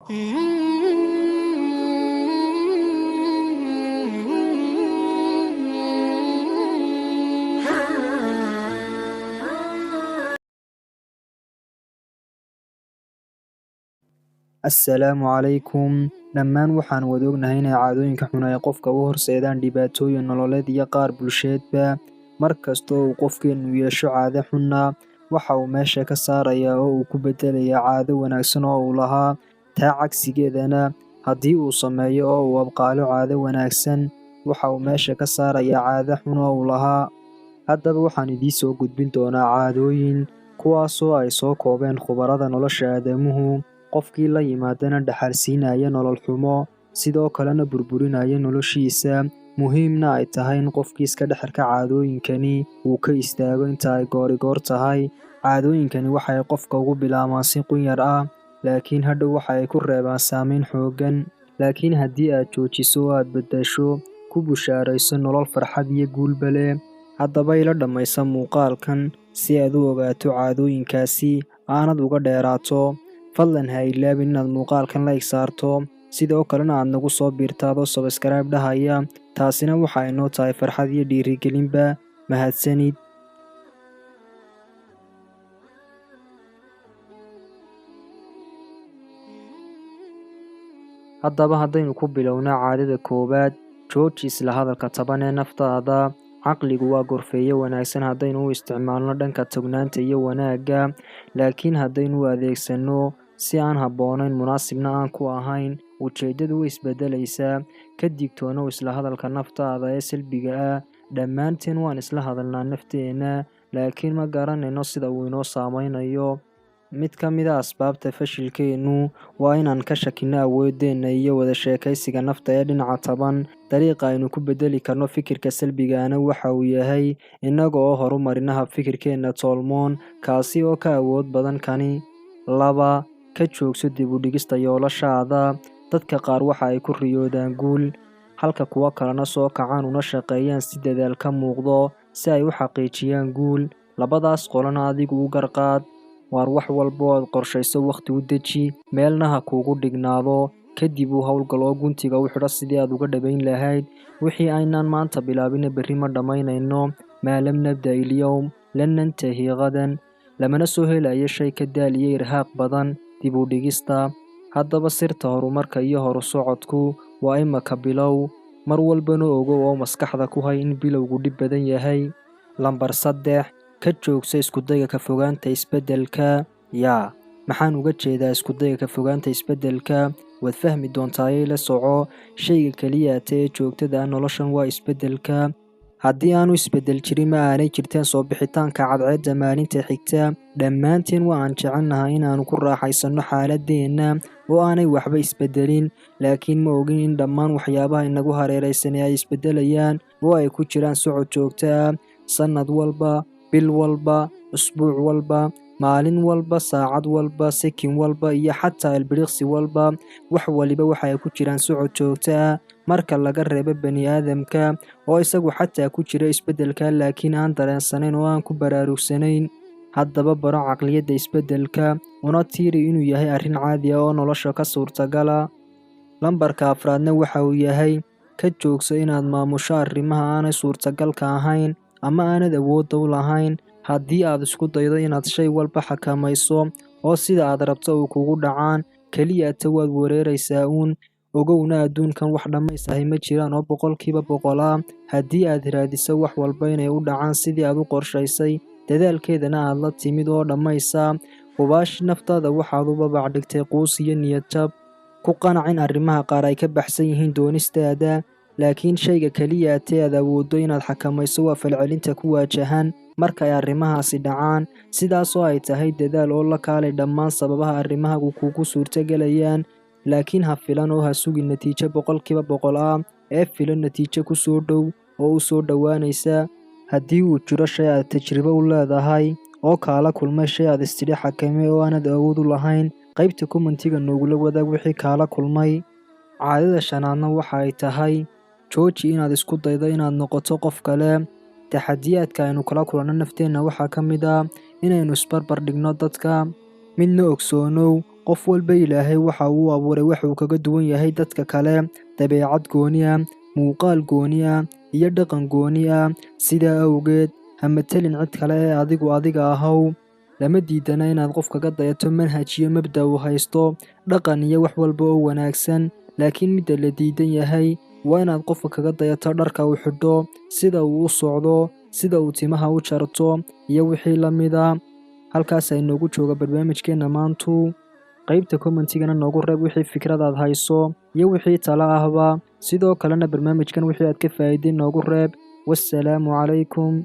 Assalaamu calaykum. Dhammaan waxaan wada ognahay in caadooyinka xun ay qofka u horseedaan dhibaatooyin nololeed iyo qaar bulsheedba. Mar kasta oo uu qofkeenu yeesho caado xunna, waxa uu meesha ka saarayaa oo uu ku beddelayaa caado wanaagsan oo uu lahaa. Taa cagsigeedana, haddii uu sameeyo oo uu abqaalo caado wanaagsan, waxa uu meesha ka saarayaa caado xun oo uu lahaa. Haddaba waxaan idiin soo gudbin doonaa caadooyin, kuwaasoo ay soo koobeen khubarada nolosha aadamuhu. Qofkii la yimaadana dhaxal siinaya nolol xumo, sidoo kalena burburinaya noloshiisa. Muhiimna ay tahay in qofkii iska dhex arka caadooyinkani uu ka istaago inta ay goorigoor tahay. Caadooyinkani waxay qofka ugu bilaabmaan si qunyar ah, laakiin hadhow waxa ay ku reebaan saameyn xooggan. Laakiin haddii aad joojiso oo aad beddesho, ku bushaarayso nolol farxad iyo guulba leh. Haddaba ila dhammaysa muuqaalkan si aad u ogaato caadooyinkaasi aanad uga dheeraato. Fadlan ha ilaawin inaad muuqaalkan like saarto, sidoo kalena aad nagu soo biirtaado subscribe dhahaya. Taasina waxa ay noo tahay farxad iyo dhiirigelinba. Mahadsanid. Haddaba haddaynu ku bilownaa caadada koowaad, jooji isla hadalka taban ee naftaada. Caqligu waa gorfeeye wanaagsan haddaynu u isticmaalno dhanka tognaanta iyo wanaagga, laakiin haddaynu u adeegsanno si aan habboonayn, munaasibna aan ku ahayn, ujeeddadu way isbeddelaysaa. Ka digtoonow isla hadalka naftaada ee salbiga ah. Dhammaanteen waan isla hadalnaa nafteena, laakiin ma garanayno sida uu inoo saameynayo. Mid ka mid ah asbaabta fashilkeennu waa inaan ka shakinno awooddeenna iyo wada sheekaysiga nafta ee dhinaca taban. Dariiqa aynu ku beddeli karno fikirka salbigaana waxa uu yahay innaga oo horumarina habfikirkeenna toolmoon, kaasi oo ka awood badan kani. 2. Ka joogso dib u dhigista yoolashaada. Dadka qaar waxa ay ku riyoodaan guul, halka kuwa kalena soo kacaan una shaqeeyaan si dadaal ka muuqdo si ay u xaqiijiyaan guul. Labadaas qolana adigu u garqaad. Waar wax walba oo aad qorshayso wakhti u deji, meelna ha kuugu dhignaado. Kadib u hawlgal oo guntiga u xidho sidii aad uga dhabayn lahayd. Wixii aynaan maanta bilaabina berri ma dhammaynayno. Maa lam nabda'i al-yawm lan nantahi ghadan. Lamana soo helayo shay ka daaliya irhaaq badan dib u dhigista. Haddaba sirta horumarka iyo horusocodku waa imaka bilow. Mar walbana ogow oo maskaxda ku hay in bilowgu dhib badan yahay. Lambar 3. Ka joogso iskudayga ka fogaanta isbeddelka. Maxaan uga jeedaa iskudayga ka fogaanta isbeddelka? Waad fahmi doontaa la soco. Shayga keliya ee joogtada ah noloshan waa isbeddelka. Haddii aanu isbeddel jirin ma aanay jirteen soo bixitaanka cadceedda maalinta xigta. Dhammaanteen waa aan jecelnahay inaannu ku raaxaysanno xaaladeenna oo aanay waxba isbeddelin, laakiin ma ogin in dhammaan waxyaabaha inagu hareeraysanay ay isbeddelayaan oo ay ku jiraan socod joogto ah. Sannad walba, bil walba, usbuuc walba, maalin walba, saacad walba, sekin walba iyo xataa ilbiriqsi walba, wax waliba waxa ay ku jiraan socod joogto ah. Marka laga reebo bani'aadamka oo isagu xataa ku jira isbeddelka laakiin aan dareensanayn oo aan ku baraarugsanayn. Haddaba baro caqliyadda isbeddelka, una tiiri inuu yahay arrin caadi ah oo nolosha ka suurtagala. Lambarka 4 waxa uu yahay ka joogso inaad maamusho arrimaha aanay suurtagalka ahayn ama aanad awoodda u lahayn. Haddii aad isku daydo inaad shay walba xakamayso oo sida aad rabto uu kugu dhacaan, keliya waad weeraraysaa uun. Ogowna adduunkan wax dhammaystiran ma jiraan oo 100% ah. Haddii aad raadiso wax walba inay u dhacaan sidii aad u qorshaysay, dadaalkeedana aad la timid oo dhammaysa, hubaashi naftaada waxaad u babac dhigtay quus iyo niyad jab. Ku qanac in arrimaha qaar ay ka baxsan yihiin doonistaada, laakiin shayga keliya aad awooddo inaad xakamayso waa falcelinta ku waajahan marka ay arrimahaasi dhacaan. Sidaasoo ay tahay, dadaal oo la kaalay dhammaan sababaha arrimahaagu kugu suurtagelayaan, laakiin ha filan oo ha sugin natiijo 100% ah. Ee filo natiijo ku soo dhow oo u soo dhowaanaysa. Haddii uu jiro shay aad tajribo u leedahay oo kaala kulmay shay aad istidhi xakamee oo aanad awood u lahayn, qaybta commentiga noogula wadaag wixii kaala kulmay. Caadada 5 waxa ay tahay jooji inaad isku daydo inaad noqoto qof kale. Taxadiyaadka aynu kala kulanno nafteenna waxaa ka mid ah inaynu isbarbar dhigno dadka. midna ogsoonow qof walba Ilaahay waxa uu abuuray wax uu kaga duwan yahay dadka kale, dabeecad gooni ah, muuqaal gooni ah, iyo dhaqan gooni ah. Sidaa awgeed, ha matalin cid kale ee adiga ahow. Lama diidana inaad qof kaga dayato manhaj iyo mabda' uu haysto, dhaqan iyo wax walba oo wanaagsan, laakiin midda la diidan yahay waa inaad qofka kaga dayato dharka uu xidho, sida uu u socdo, sida uu timaha u jarto, iyo wixii la mid ah. Halkaas ayaa inoogu jooga barnaamijkeena maantu. Qaybta commentigana noogu reeb wixii fikrad aad hayso iyo wixii talo ahba. Sidoo kalena barnaamijkan wixii aad ka faa'iideen noogu reeb. Wassalaamu calaykum.